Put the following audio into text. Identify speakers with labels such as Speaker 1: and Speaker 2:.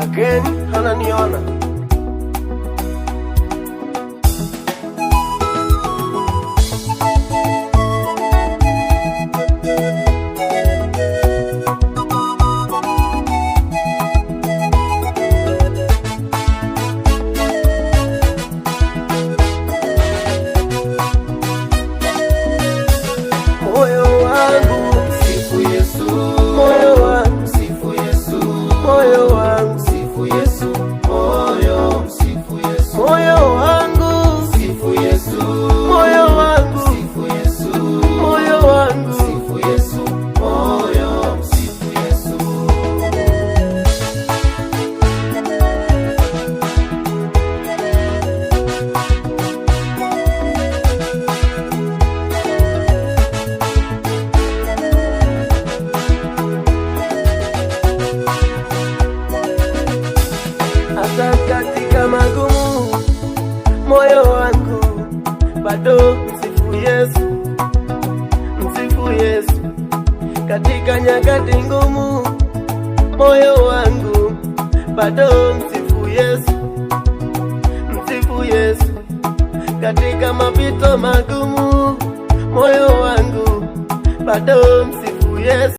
Speaker 1: again ananiona. Moyo wangu
Speaker 2: Sifu Yesu,
Speaker 1: moyo wangu
Speaker 2: sifu Yesu,
Speaker 1: moyo wangu
Speaker 2: sifu Yesu, moyo msifu Yesu,
Speaker 1: moyo wangu
Speaker 2: sifu Yesu,
Speaker 1: moyo wangu
Speaker 2: sifu Yesu,
Speaker 1: moyo wangu
Speaker 2: sifu Yesu, moyo msifu Yesu.
Speaker 1: hata katika magumu, moyo wangu bado msifu Yesu, msifu Yesu. Katika nyakati ngumu, moyo wangu bado msifu Yesu, msifu Yesu. Katika mapito magumu, moyo wangu bado msifu Yesu.